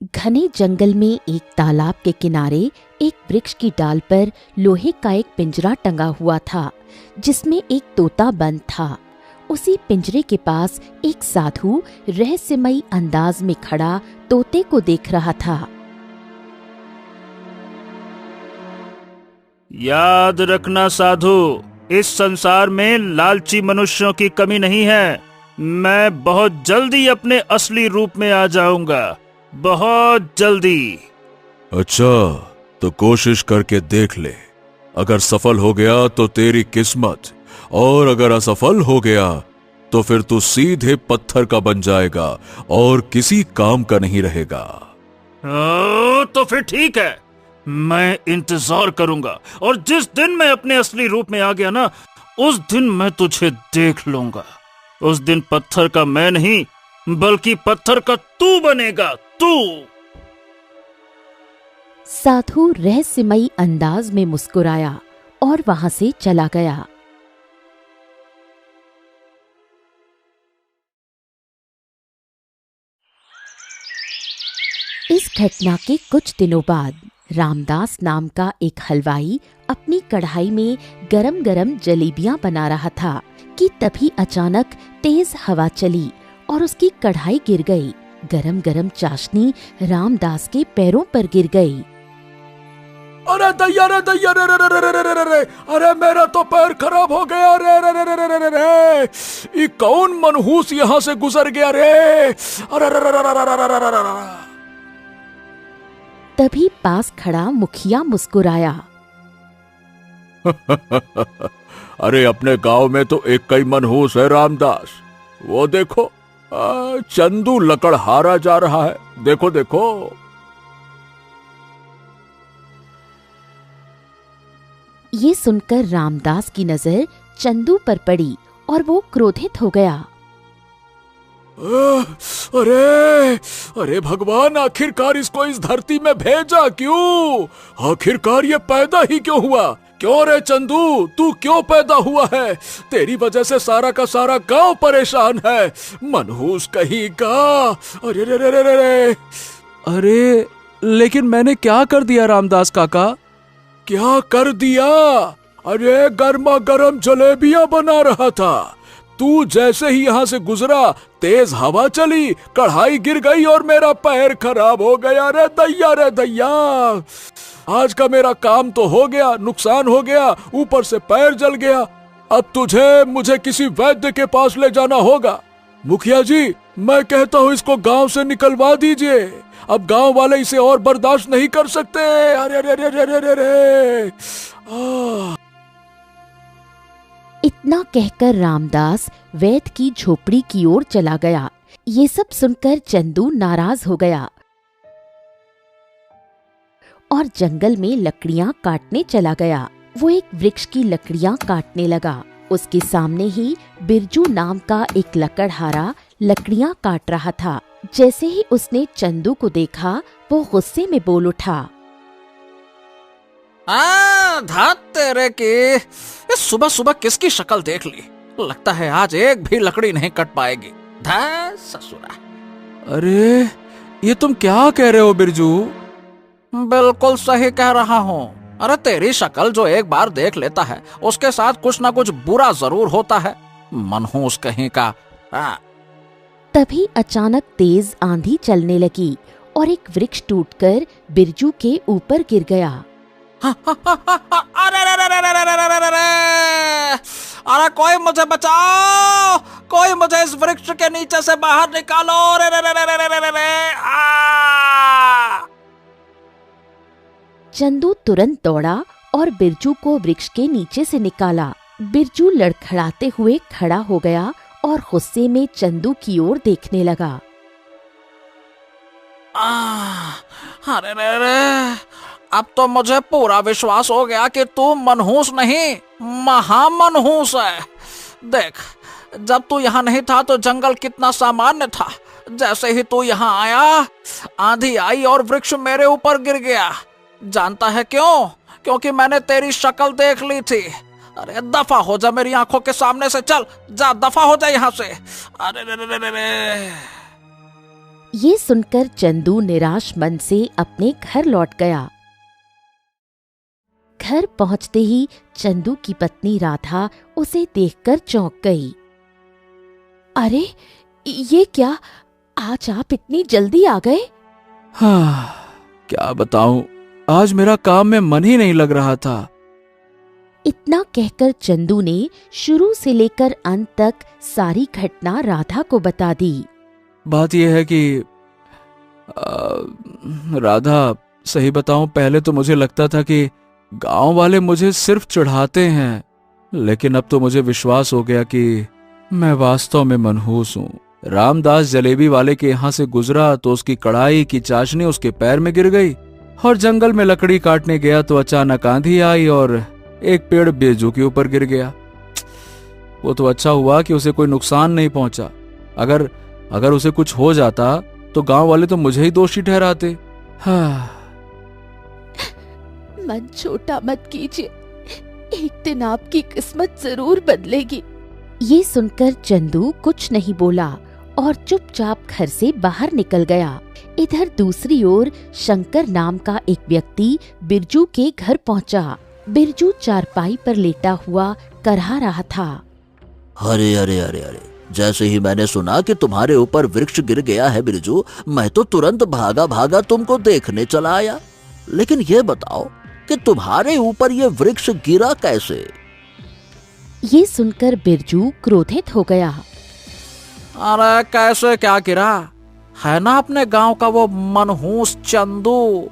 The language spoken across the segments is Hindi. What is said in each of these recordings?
घने जंगल में एक तालाब के किनारे एक वृक्ष की डाल पर लोहे का एक पिंजरा टंगा हुआ था, जिसमें एक तोता बंद था। उसी पिंजरे के पास एक साधु रहस्यमयी अंदाज में खड़ा तोते को देख रहा था। याद रखना साधु, इस संसार में लालची मनुष्यों की कमी नहीं है। मैं बहुत जल्दी अपने असली रूप में आ जाऊंगा, बहुत जल्दी। अच्छा, तो कोशिश करके देख ले। अगर सफल हो गया तो तेरी किस्मत, और अगर असफल हो गया तो फिर तू सीधे पत्थर का बन जाएगा और किसी काम का नहीं रहेगा। तो फिर ठीक है, मैं इंतजार करूंगा, और जिस दिन मैं अपने असली रूप में आ गया ना, उस दिन मैं तुझे देख लूंगा। उस दिन पत्थर का मैं नहीं, बल्कि पत्थर का तू बनेगा, तू। साधु रहस्यमयी अंदाज में मुस्कुराया और वहां से चला गया। इस घटना के कुछ दिनों बाद रामदास नाम का एक हलवाई अपनी कढ़ाई में गरम गरम जलेबियां बना रहा था कि तभी अचानक तेज हवा चली और उसकी कढ़ाई गिर गई। गरम गरम चाशनी रामदास के पैरों पर गिर गई। अरे दैया रे दैया रे रे रे रे रे रे रे, अरे मेरा तो पैर खराब हो गया रे रे रे रे रे रे रे। ये कौन मनहूस यहाँ से गुजर गया रे? अरे रे रे रे रे रे रे रे। तभी पास खड़ा मुखिया मुस्कुराया। अरे अपने गांव में तो एक कई मनहूस है रामदास। वो देखो, चंदू लकड़हारा जा रहा है, देखो देखो। ये सुनकर रामदास की नजर चंदू पर पड़ी और वो क्रोधित हो गया। अरे अरे भगवान, आखिरकार इसको इस धरती में भेजा क्यों? आखिरकार ये पैदा ही क्यों हुआ? क्यों रे चंदू, तू क्यों पैदा हुआ है? तेरी वजह से सारा का सारा गांव परेशान है, मनहूस कहीं का। अरे रे रे रे रे रे। अरे लेकिन मैंने क्या कर दिया रामदास काका? क्या कर दिया? अरे गर्मा गर्म जलेबियां बना रहा था। तू जैसे ही यहाँ से गुजरा, तेज हवा चली, कढ़ाई गिर गई और मेरा पैर खराब हो गया रे दैया रे दैया। आज का मेरा काम तो हो गया, नुकसान हो गया, ऊपर से पैर जल गया। अब तुझे मुझे किसी वैद्य के पास ले जाना होगा। मुखिया जी, मैं कहता हूँ इसको गांव से निकलवा दीजिए। अब गांव वाले इसे और बर्दाश्त नहीं कर सकते। अरे अरे अरे अरे अरे अरे। इतना कहकर रामदास वैद्य की झोपड़ी की ओर चला गया। ये सब सुनकर चंदू नाराज हो गया और जंगल में लकड़ियां काटने चला गया। वो एक वृक्ष की लकड़ियां काटने लगा। उसके सामने ही बिरजू नाम का एक लकड़हारा लकड़ियां काट रहा था। जैसे ही उसने चंदू को देखा, वो गुस्से में बोल उठा। धात तेरे की, सुबह सुबह किसकी शक्ल देख ली? लगता है आज एक भी लकड़ी नहीं कट पाएगी। धा ससुरा। अरे ये तुम क्या कह रहे हो बिरजू? बिल्कुल सही कह रहा हूँ। अरे तेरी शक्ल जो एक बार देख लेता है, उसके साथ कुछ ना कुछ बुरा जरूर होता है, मनहूस कहीं का। तभी अचानक तेज आंधी चलने लगी और एक वृक्ष टूटकर बिरजू के ऊपर गिर गया। अरे कोई मुझे बचाओ, कोई मुझे इस वृक्ष के नीचे से बाहर निकालो। चंदू तुरंत दौड़ा और बिरजू को वृक्ष के नीचे से निकाला। बिरजू लड़खड़ाते हुए खड़ा हो गया और गुस्से में चंदू की ओर देखने लगा। अरे रे रे, अब तो मुझे पूरा विश्वास हो गया कि तू मनहूस नहीं, महामनहूस है। देख, जब तू यहाँ नहीं था तो जंगल कितना सामान्य था। जैसे ही तू यहाँ आया, आंधी आई और वृक्ष मेरे ऊपर गिर गया। जानता है क्यों? क्योंकि मैंने तेरी शक्ल देख ली थी। अरे दफा हो जा मेरी आंखों के सामने से, चल जा, दफा हो जा यहाँ से। अरे रे रे रे रे। ये सुनकर चंदू निराश मन से अपने घर लौट गया। घर पहुंचते ही चंदू की पत्नी राधा उसे देखकर चौंक गई। अरे ये क्या, आज आप इतनी जल्दी आ गए? हाँ, क्या बताऊं, आज मेरा काम में मन ही नहीं लग रहा था। इतना कहकर चंदू ने शुरू से लेकर अंत तक सारी घटना राधा को बता दी। बात यह है कि राधा, सही बताऊं, पहले तो मुझे लगता था कि गांव वाले मुझे सिर्फ चिढ़ाते हैं, लेकिन अब तो मुझे विश्वास हो गया कि मैं वास्तव में मनहूस हूं। रामदास जलेबी वाले के यहां से गुजरा तो उसकी कढ़ाई की चाशनी उसके पैर में गिर गई, और जंगल में लकड़ी काटने गया तो अचानक आंधी आई और एक पेड़ बिरजू के ऊपर गिर गया। वो तो अच्छा हुआ कि उसे कोई नुकसान नहीं पहुंचा। अगर उसे कुछ हो जाता तो गांव वाले तो मुझे ही दोषी ठहराते। हाँ। मन छोटा मत कीजिए, एक दिन आपकी किस्मत जरूर बदलेगी। ये सुनकर चंदू कुछ नहीं बोला और चुपचाप घर से बाहर निकल गया। इधर दूसरी ओर शंकर नाम का एक व्यक्ति बिरजू के घर पहुंचा। बिरजू चारपाई पर लेटा हुआ करहा रहा था। अरे अरे अरे अरे, जैसे ही मैंने सुना कि तुम्हारे ऊपर वृक्ष गिर गया है बिरजू, मैं तो तुरंत भागा भागा तुमको देखने चला आया। लेकिन ये बताओ कि तुम्हारे ऊपर ये वृक्ष गिरा कैसे? ये सुनकर बिरजू क्रोधित हो गया। अरे कैसे क्या गिरा, है ना अपने गांव का वो मनहूस चंदू।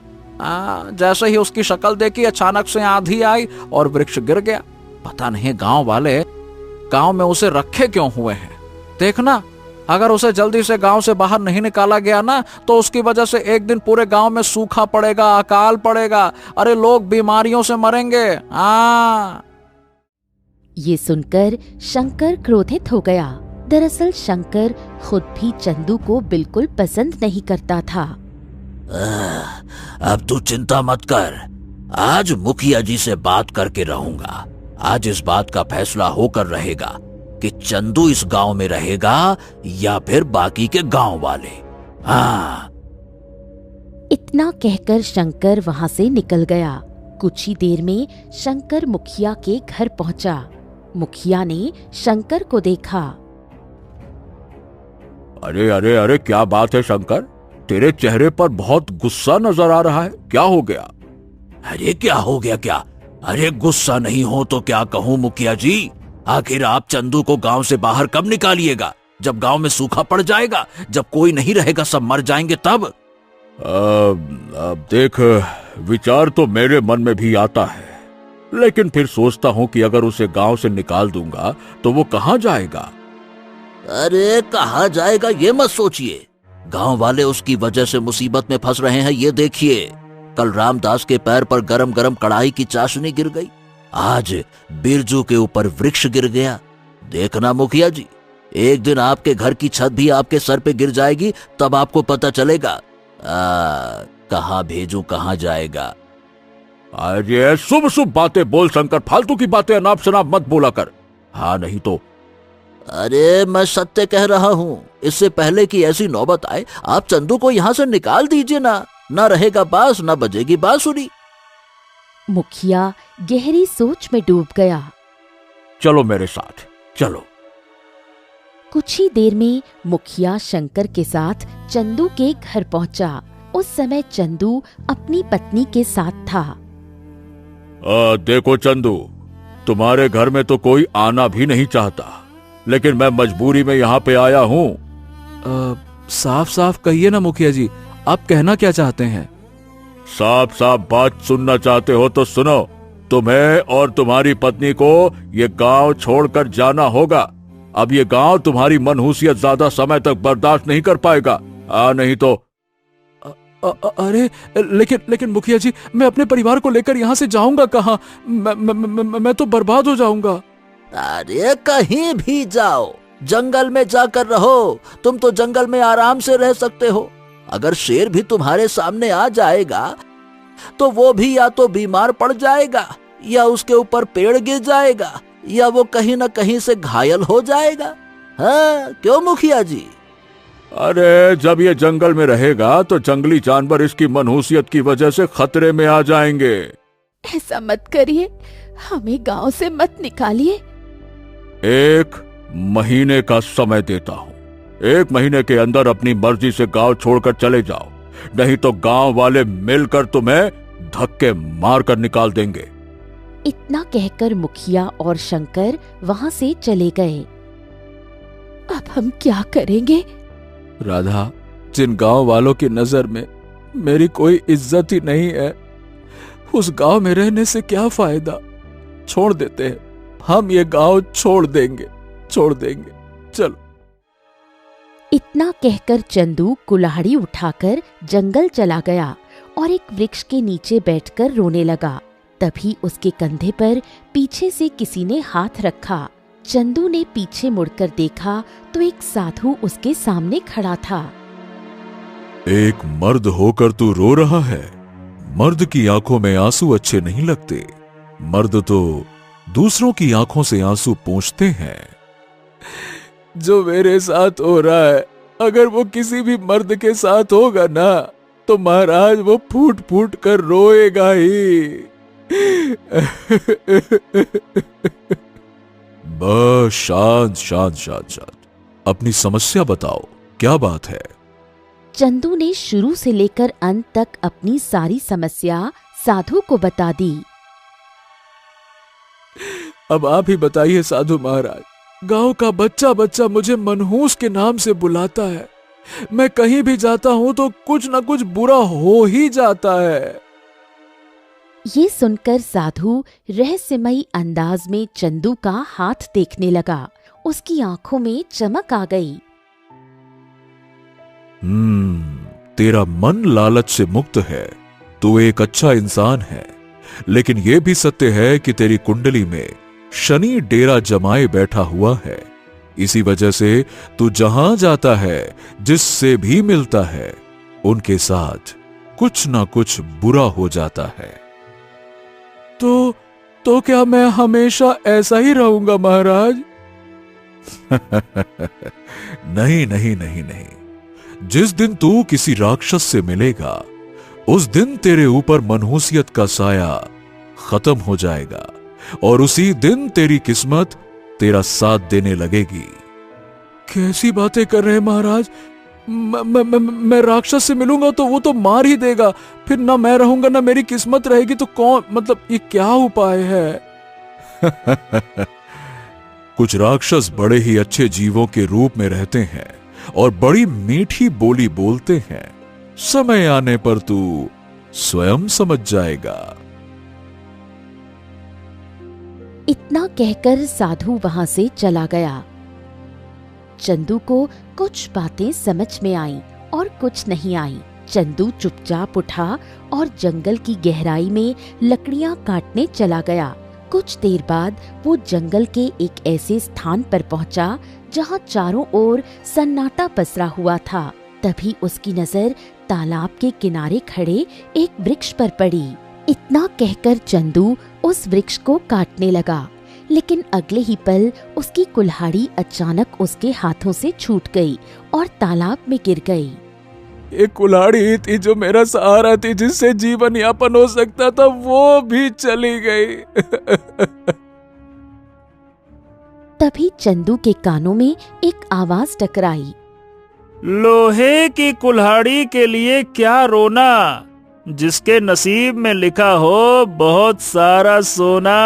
जैसे ही उसकी शक्ल देखी अचानक से आंधी आई और वृक्ष गिर गया। पता नहीं गांव वाले गांव में उसे रखे क्यों हुए हैं। देखना, अगर उसे जल्दी से गांव से बाहर नहीं निकाला गया ना तो उसकी वजह से एक दिन पूरे गांव में सूखा पड़ेगा, अकाल पड़ेगा। अरे लोग बीमारियों से मरेंगे। ये सुनकर शंकर क्रोधित हो गया। दरअसल शंकर खुद भी चंदू को बिल्कुल पसंद नहीं करता था। अब तू चिंता मत कर, आज मुखिया जी से बात करके रहूंगा। आज इस बात का फैसला होकर रहेगा कि चंदू इस गांव में रहेगा या फिर बाकी के गांव वाले। इतना कहकर शंकर वहां से निकल गया। कुछ ही देर में शंकर मुखिया के घर पहुंचा। मुखिया ने शंकर को देखा। अरे अरे अरे, क्या बात है शंकर, तेरे चेहरे पर बहुत गुस्सा नजर आ रहा है, क्या हो गया? अरे क्या हो गया क्या? अरे गुस्सा नहीं हो तो क्या कहूं मुखिया जी, आखिर आप चंदू को गांव से बाहर कब निकालिएगा? जब गांव में सूखा पड़ जाएगा, जब कोई नहीं रहेगा, सब मर जाएंगे तब। अब देख, विचार तो मेरे मन में भी आता है, लेकिन फिर सोचता हूं कि अगर उसे गांव से निकाल दूंगा तो वो कहां जाएगा? अरे कहां जाएगा ये मत सोचिए, गांव वाले उसकी वजह से मुसीबत में फंस रहे हैं। ये देखिए, कल रामदास के पैर पर गरम गरम कढ़ाई की चाशनी गिर गई, आज बिरजू के ऊपर वृक्ष गिर गया। देखना मुखिया जी, एक दिन आपके घर की छत भी आपके सर पे गिर जाएगी, तब आपको पता चलेगा कहां भेजू, कहां जाएगा। अरे शुभ शुभ बातें बोल शंकर, फालतू की बातें अनाप शनाप मत बोला कर। हाँ नहीं तो। अरे मैं सत्य कह रहा हूं, इससे पहले कि ऐसी नौबत आए आप चंदू को यहां से निकाल दीजिए ना रहेगा बांस, ना बजेगी बांसुरी। मुखिया गहरी सोच में डूब गया। चलो मेरे साथ चलो। कुछ ही देर में मुखिया शंकर के साथ चंदू के घर पहुंचा। उस समय चंदू अपनी पत्नी के साथ था। देखो चंदू, तुम्हारे घर में तो कोई आना भी नहीं चाहता, लेकिन मैं मजबूरी में यहाँ पे आया हूँ। साफ साफ कहिए ना मुखिया जी, आप कहना क्या चाहते हैं? साफ साफ बात सुनना चाहते हो तो सुनो, तुम्हें और तुम्हारी पत्नी को ये गांव छोड़कर जाना होगा। अब ये गांव तुम्हारी मनहूसियत ज्यादा समय तक बर्दाश्त नहीं कर पाएगा, नहीं तो। अरे लेकिन मुखिया जी, मैं अपने परिवार को लेकर यहाँ से जाऊंगा कहाँ? मैं तो बर्बाद हो जाऊंगा। अरे कहीं भी जाओ, जंगल में जाकर रहो, तुम तो जंगल में आराम से रह सकते हो। अगर शेर भी तुम्हारे सामने आ जाएगा तो वो भी या तो बीमार पड़ जाएगा, या उसके ऊपर पेड़ गिर जाएगा, या वो कहीं न कहीं से घायल हो जाएगा। हाँ क्यों मुखिया जी? अरे जब ये जंगल में रहेगा तो जंगली जानवर इसकी मनहूसियत की वजह से खतरे में आ जाएंगे। ऐसा मत करिए, हमें गांव से मत निकालिए। 1 महीने का समय देता हूँ। 1 महीने के अंदर अपनी मर्जी से गांव छोड़कर चले जाओ, नहीं तो गांव वाले मिलकर तुम्हें धक्के मारकर निकाल देंगे। इतना कहकर मुखिया और शंकर वहां से चले गए। अब हम क्या करेंगे? राधा, जिन गांव वालों की नजर में मेरी कोई इज्जत ही नहीं है, उस गांव में रहने से क्या फायदा। छोड़ देते हैं, हम ये गांव छोड़ देंगे। चलो। इतना कहकर चंदू कुल्हाड़ी उठाकर जंगल चला गया और एक वृक्ष के नीचे बैठकर रोने लगा। तभी उसके कंधे पर पीछे से किसी ने हाथ रखा। चंदू ने पीछे मुड़कर देखा तो एक साधु उसके सामने खड़ा था। एक मर्द होकर तू रो रहा है? मर्द की आंखों में आंसू अच्छे नहीं लगते। मर्द तो दूसरों की आंखों से आंसू पोंछते हैं। जो मेरे साथ हो रहा है, अगर वो किसी भी मर्द के साथ होगा ना, तो महाराज वो फूट फूट कर रोएगा ही। बस शांत। अपनी समस्या बताओ, क्या बात है? चंदू ने शुरू से लेकर अंत तक अपनी सारी समस्या साधु को बता दी। अब आप ही बताइए साधु महाराज। गांव का बच्चा बच्चा मुझे मनहूस के नाम से बुलाता है। मैं कहीं भी जाता हूं तो कुछ न कुछ बुरा हो ही जाता है। ये सुनकर साधु रहस्यमयी अंदाज में चंदू का हाथ देखने लगा। उसकी आंखों में चमक आ गई। तेरा मन लालच से मुक्त है, तू एक अच्छा इंसान है। लेकिन यह भी सत्य है कि तेरी कुंडली में शनि डेरा जमाए बैठा हुआ है। इसी वजह से तू जहां जाता है, जिससे भी मिलता है, उनके साथ कुछ ना कुछ बुरा हो जाता है। तो क्या मैं हमेशा ऐसा ही रहूंगा महाराज? नहीं। जिस दिन तू किसी राक्षस से मिलेगा, उस दिन तेरे ऊपर मनहूसियत का साया खत्म हो जाएगा और उसी दिन तेरी किस्मत तेरा साथ देने लगेगी। कैसी बातें कर रहे हैं महाराज? मैं राक्षस से मिलूंगा तो वो तो मार ही देगा। फिर ना मैं रहूंगा ना मेरी किस्मत रहेगी, तो कौन? मतलब ये क्या उपाय है? कुछ राक्षस बड़े ही अच्छे जीवों के रूप में रहते हैं और बड़ी मीठी बोली बोलते हैं। समय आने पर तू स्वयं समझ जाएगा। इतना कहकर साधु वहां से चला गया। चंदू को कुछ बातें समझ में आईं और कुछ नहीं आईं। चंदू चुपचाप उठा और जंगल की गहराई में लकड़ियां काटने चला गया। कुछ देर बाद वो जंगल के एक ऐसे स्थान पर पहुंचा जहां चारों ओर सन्नाटा पसरा हुआ था। तभी उसकी नजर तालाब के किनारे खड़े एक वृक्ष पर पड़ी। इतना कहकर चंदू उस वृक्ष को काटने लगा, लेकिन अगले ही पल उसकी कुल्हाड़ी अचानक उसके हाथों से छूट गई और तालाब में गिर गई। एक कुल्हाड़ी थी जो मेरा सहारा थी, जिससे जीवन यापन हो सकता था, वो भी चली गई। तभी चंदू के कानों में एक आवाज टकराई। लोहे की कुल्हाड़ी के लिए क्या रोना, जिसके नसीब में लिखा हो बहुत सारा सोना।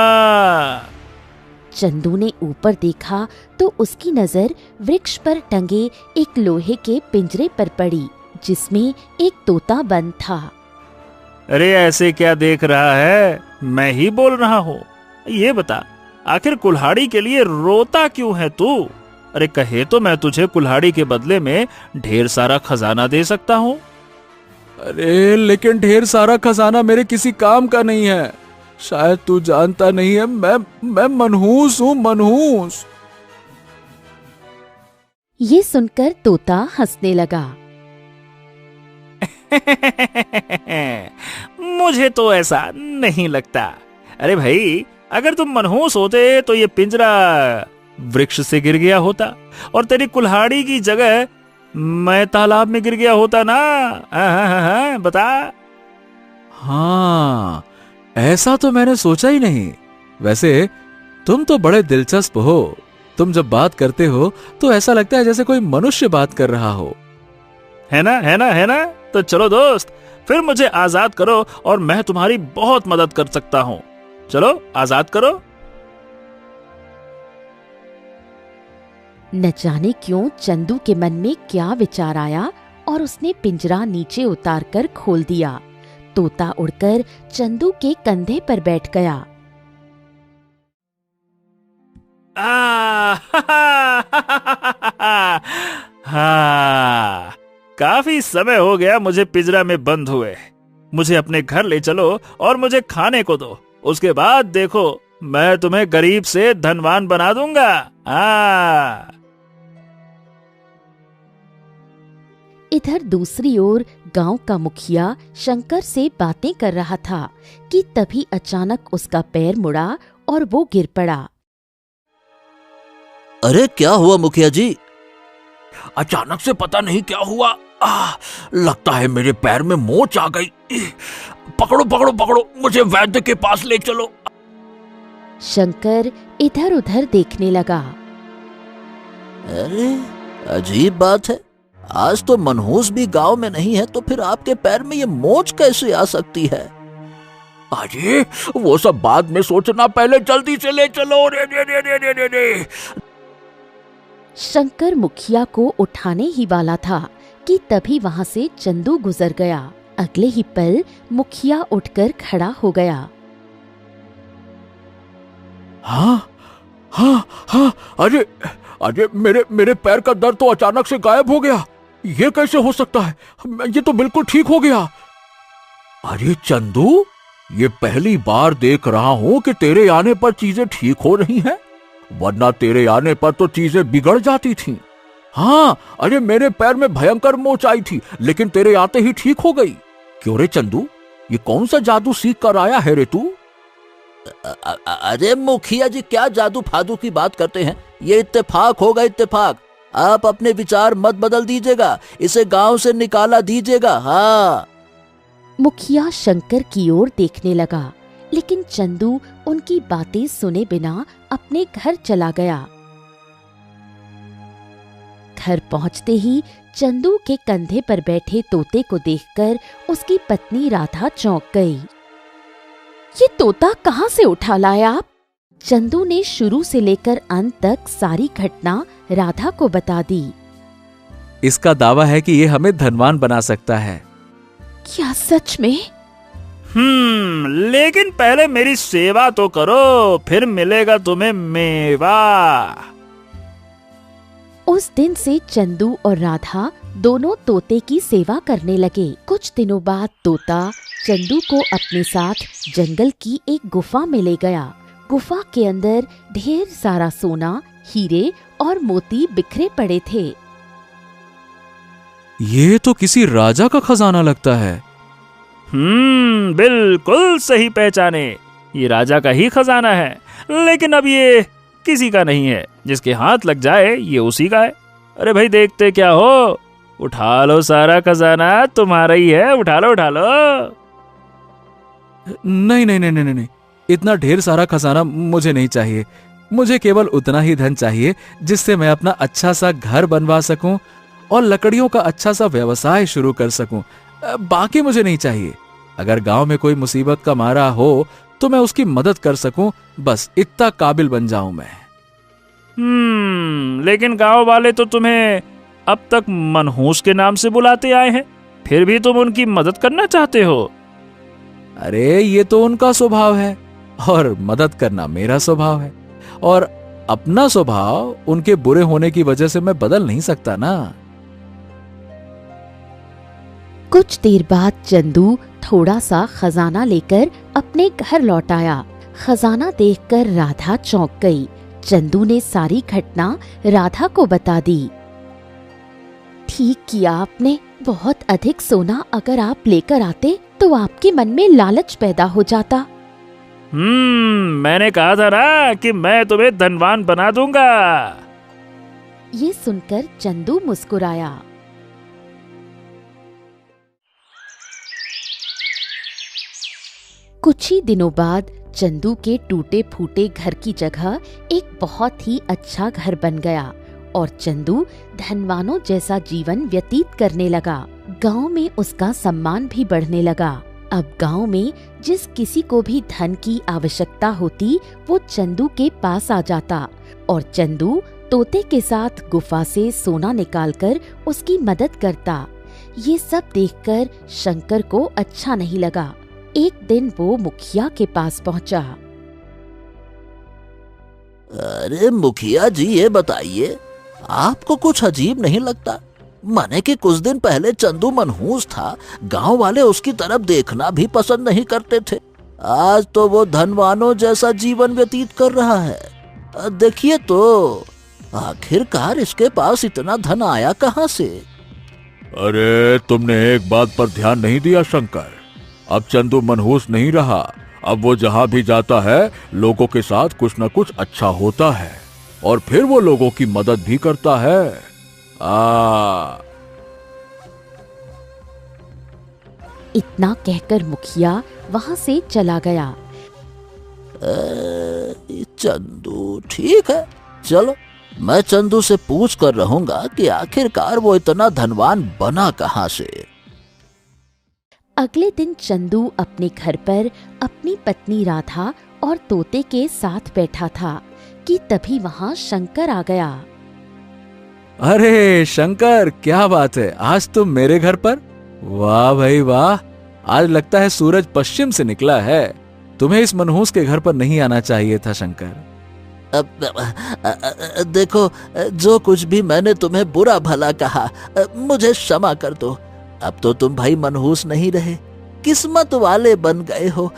चंदू ने ऊपर देखा तो उसकी नजर वृक्ष पर टंगे एक लोहे के पिंजरे पर पड़ी, जिसमें एक तोता बंद था। अरे ऐसे क्या देख रहा है? मैं ही बोल रहा हूँ। ये बता, आखिर कुल्हाड़ी के लिए रोता क्यों है तू? अरे कहे तो मैं तुझे कुल्हाड़ी के बदले में ढेर सारा खजाना दे सकता हूँ। अरे लेकिन ढेर सारा खजाना मेरे किसी काम का नहीं है। शायद तू जानता नहीं है, मैं मनहूस हूँ, मनहूस। ये सुनकर तोता हंसने लगा। मुझे तो ऐसा नहीं लगता। अरे भाई, अगर तुम मनहूस होते तो ये पिंजरा वृक्ष से गिर गया होता और तेरी कुल्हाड़ी की जगह मैं तालाब में गिर गया होता ना। बता। हाँ, ऐसा तो मैंने सोचा ही नहीं। वैसे तुम तो बड़े दिलचस्प हो। तुम जब बात करते हो तो ऐसा लगता है जैसे कोई मनुष्य बात कर रहा हो। है ना, है ना, है ना। तो चलो दोस्त, फिर मुझे आजाद करो और मैं तुम्हारी बहुत मदद कर सकता हूं। चलो आजाद करो। न जाने क्यों चंदू के मन में क्या विचार आया और उसने पिंजरा नीचे उतारकर खोल दिया। तोता उड़कर चंदू के कंधे पर बैठ गया। हाँ, काफी समय हो गया मुझे पिंजरा में बंद हुए। मुझे अपने घर ले चलो और मुझे खाने को दो। उसके बाद देखो, मैं तुम्हें गरीब से धनवान बना दूंगा। इधर दूसरी ओर गांव का मुखिया शंकर से बातें कर रहा था कि तभी अचानक उसका पैर मुड़ा और वो गिर पड़ा। अरे क्या हुआ मुखिया जी? अचानक से पता नहीं क्या हुआ। लगता है मेरे पैर में मोच आ गई। पकड़ो पकड़ो पकड़ो, मुझे वैद्य के पास ले चलो। शंकर इधर उधर देखने लगा। अरे अजीब बात है, आज तो मनहूस भी गांव में नहीं है, तो फिर आपके पैर में ये मोच कैसे आ सकती है? अरे वो सब बाद में सोचना, पहले जल्दी से ले चलो। रे रे रे रे रे रे रे। शंकर मुखिया को उठाने ही वाला था कि तभी वहां से चंदू गुजर गया। अगले ही पल मुखिया उठकर खड़ा हो गया। हाँ हाँ हाँ, अरे अरे मेरे पैर का दर्द तो अचानक से गायब हो गया। ये कैसे हो सकता है? ये तो बिल्कुल ठीक हो गया। अरे चंदू, ये पहली बार देख रहा हूं कि तेरे आने पर चीजें ठीक हो रही हैं, वरना तेरे आने पर तो चीजें बिगड़ जाती थीं। हाँ, अरे मेरे पैर में भयंकर मोच आई थी, लेकिन तेरे आते ही ठीक हो गई। क्यों रे चंदू, ये कौन सा जादू सीख कर आया है रे तू? अरे मुखिया जी, क्या जादू फादू की बात करते हैं? ये इत्तेफाक होगा, इत्तेफाक। आप अपने विचार मत बदल दीजिएगा, इसे गांव से निकाला दीजिएगा। हाँ। मुखिया शंकर की ओर देखने लगा, लेकिन चंदू उनकी बातें सुने बिना अपने घर चला गया। घर पहुंचते ही चंदू के कंधे पर बैठे तोते को देखकर उसकी पत्नी राधा चौंक गई। ये तोता कहाँ से उठा लाया आप? चंदू ने शुरू से लेकर अंत तक सारी घटना राधा को बता दी। इसका दावा है कि ये हमें धनवान बना सकता है। क्या सच में? लेकिन पहले मेरी सेवा तो करो, फिर मिलेगा तुम्हें मेवा। उस दिन से चंदू और राधा दोनों तोते की सेवा करने लगे। कुछ दिनों बाद तोता चंदू को अपने साथ जंगल की एक गुफा में ले गया। गुफा के अंदर ढेर सारा सोना, हीरे और मोती बिखरे पड़े थे। ये तो किसी राजा का खजाना लगता है। बिल्कुल सही पहचाने, ये राजा का ही खजाना है। लेकिन अब ये किसी का नहीं है, जिसके हाथ लग जाए ये उसी का है। अरे भाई, देखते क्या हो, उठा लो, सारा खजाना तुम्हारा ही है, उठा लो उठा लो। नहीं नहीं नहीं नहीं नहीं, इतना ढेर सारा खजाना मुझे नहीं चाहिए। मुझे केवल उतना ही धन चाहिए जिससे मैं अपना अच्छा सा घर बनवा सकूं और लकड़ियों का अच्छा सा व्यवसाय शुरू कर सकूं। बाकी मुझे नहीं चाहिए। अगर गांव में कोई मुसीबत का मारा हो तो मैं उसकी मदद कर सकूं, बस इतना काबिल बन जाऊं मैं। लेकिन गांव वाले तो तुम्हें अब तक मनहूस के नाम से बुलाते आए हैं, फिर भी तुम उनकी मदद करना चाहते हो। अरे ये तो उनका स्वभाव है और मदद करना मेरा स्वभाव है, और अपना स्वभाव उनके बुरे होने की वजह से मैं बदल नहीं सकता ना। कुछ देर बाद चंदू थोड़ा सा खजाना लेकर अपने घर लौट आया। खजाना देखकर राधा चौंक गई। चंदू ने सारी घटना राधा को बता दी। ठीक किया आपने, बहुत अधिक सोना अगर आप लेकर आते तो आपके मन में लालच पैदा हो जाता। मैंने कहा था ना कि मैं तुम्हें धनवान बना दूंगा। ये सुनकर चंदू मुस्कुराया। कुछ ही दिनों बाद चंदू के टूटे फूटे घर की जगह एक बहुत ही अच्छा घर बन गया और चंदू धनवानों जैसा जीवन व्यतीत करने लगा। गांव में उसका सम्मान भी बढ़ने लगा। अब गांव में जिस किसी को भी धन की आवश्यकता होती वो चंदू के पास आ जाता और चंदू तोते के साथ गुफा से सोना निकालकर उसकी मदद करता। ये सब देखकर शंकर को अच्छा नहीं लगा। एक दिन वो मुखिया के पास पहुंचा। अरे मुखिया जी, ये बताइए, आपको कुछ अजीब नहीं लगता? माने कि कुछ दिन पहले चंदू मनहूस था, गांव वाले उसकी तरफ देखना भी पसंद नहीं करते थे। आज तो वो धनवानों जैसा जीवन व्यतीत कर रहा है। देखिए तो, आखिरकार इसके पास इतना धन आया कहां से? अरे तुमने एक बात पर ध्यान नहीं दिया शंकर? अब चंदू मनहूस नहीं रहा। अब वो जहां भी जाता है लोगों के साथ कुछ न कुछ अच्छा होता है और फिर वो लोगों की मदद भी करता है। इतना कहकर मुखिया वहां से चला गया। चंदू ठीक है, चलो मैं चंदू से पूछ कर रहूंगा कि आखिरकार वो इतना धनवान बना कहां से। अगले दिन चंदू अपने घर पर अपनी पत्नी राधा और तोते के साथ बैठा था कि तभी वहां शंकर आ गया। अरे शंकर, क्या बात है, आज तुम मेरे घर पर? वाह भाई वाह, आज लगता है सूरज पश्चिम से निकला है। तुम्हें इस मनहूस के घर पर नहीं आना चाहिए था शंकर। देखो, जो कुछ भी मैंने तुम्हें बुरा भला कहा, मुझे क्षमा कर दो। अब तो तुम भाई मनहूस नहीं रहे, किस्मत वाले बन गए हो।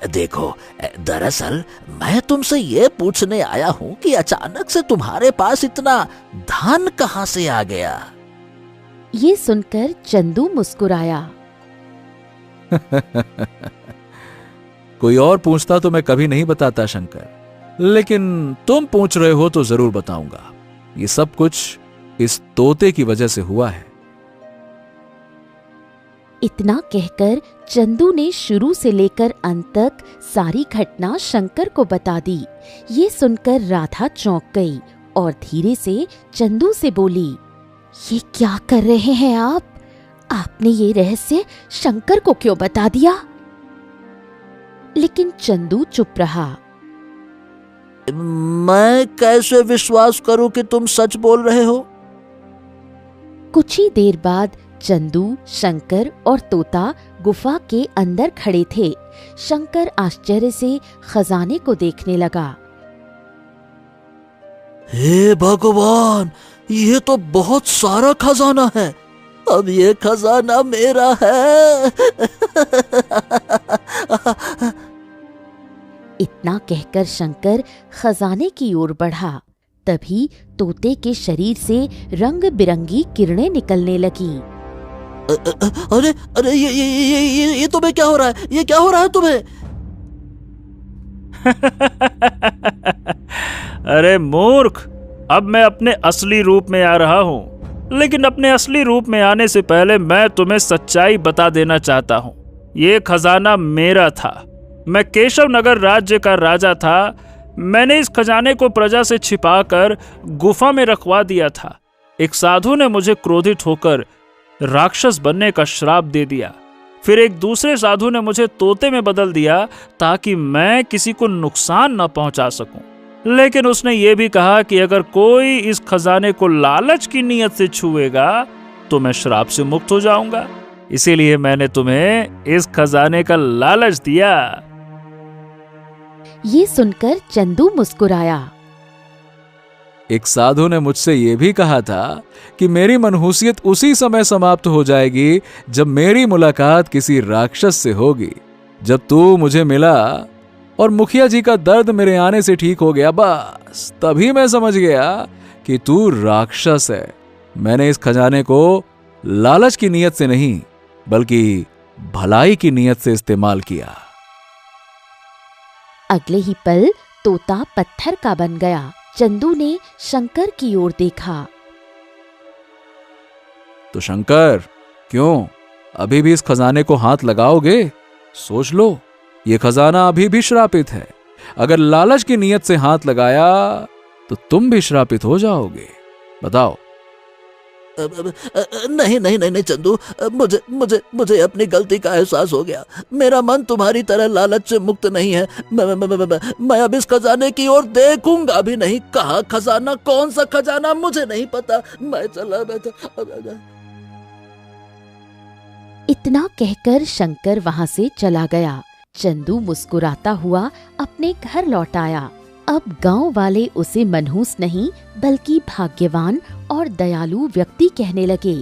देखो, दरअसल मैं तुमसे ये पूछने आया हूं कि अचानक से तुम्हारे पास इतना धन कहां से आ गया? ये सुनकर चंदू मुस्कुराया। कोई और पूछता तो मैं कभी नहीं बताता शंकर, लेकिन तुम पूछ रहे हो तो जरूर बताऊंगा। ये सब कुछ इस तोते की वजह से हुआ है। इतना कहकर चंदू ने शुरू से लेकर अंत तक सारी घटना शंकर को बता दी। ये सुनकर राधा चौंक गई और धीरे से चंदू से बोली, ये क्या कर रहे हैं आप? आपने ये रहस्य शंकर को क्यों बता दिया? लेकिन चंदू चुप रहा। मैं कैसे विश्वास करूं कि तुम सच बोल रहे हो? कुछ ही देर बाद चंदू, शंकर और तोता गुफा के अंदर खड़े थे। शंकर आश्चर्य से खजाने को देखने लगा। हे भगवान, ये तो बहुत सारा खजाना है। अब ये खजाना मेरा है। इतना कहकर शंकर खजाने की ओर बढ़ा। तभी तोते के शरीर से रंग बिरंगी किरणें निकलने लगी। अरे अरे ये तुम्हें क्या हो रहा है? ये क्या हो रहा है तुम्हें? अरे मूर्ख, अब मैं अपने असली रूप में आ रहा हूँ। लेकिन अपने असली रूप में आने से पहले मैं तुम्हें सच्चाई बता देना चाहता हूँ। ये खजाना मेरा था। मैं केशव नगर राज्य का राजा था। मैंने इस खजाने को प्रजा से छिपाकर गुफा में रखवा दिया था। एक साधु ने मुझे क्रोधित होकर राक्षस बनने का श्राप दे दिया। फिर एक दूसरे साधु ने मुझे तोते में बदल दिया ताकि मैं किसी को नुकसान न पहुंचा सकूं। लेकिन उसने ये भी कहा कि अगर कोई इस खजाने को लालच की नीयत से छुएगा तो मैं श्राप से मुक्त हो जाऊंगा। इसीलिए मैंने तुम्हें इस खजाने का लालच दिया। ये सुनकर चंदू मुस्कुराया। एक साधु ने मुझसे यह भी कहा था कि मेरी मनहूसियत उसी समय समाप्त हो जाएगी जब मेरी मुलाकात किसी राक्षस से होगी। जब तू मुझे मिला और मुखिया जी का दर्द मेरे आने से ठीक हो गया, बस तभी मैं समझ गया कि तू राक्षस है। मैंने इस खजाने को लालच की नीयत से नहीं बल्कि भलाई की नीयत से इस्तेमाल किया। अगले ही पल तोता पत्थर का बन गया। चंदू ने शंकर की ओर देखा। तो शंकर, क्यों अभी भी इस खजाने को हाथ लगाओगे? सोच लो, ये खजाना अभी भी श्रापित है। अगर लालच की नीयत से हाथ लगाया तो तुम भी श्रापित हो जाओगे। बताओ। नहीं नहीं नहीं नहीं चंदू, मुझे मुझे मुझे अपनी गलती का एहसास हो गया। मेरा मन तुम्हारी तरह लालच से मुक्त नहीं है। मैं अब इस खजाने की ओर देखूंगा भी नहीं। कहाँ खजाना, कौन सा खजाना, मुझे नहीं पता। मैं चला इतना कहकर शंकर वहाँ से चला गया। चंदू मुस्कुराता हुआ अपने घर लौट आया। अब गांव वाले उसे मनहूस नहीं बल्कि भाग्यवान और दयालु व्यक्ति कहने लगे।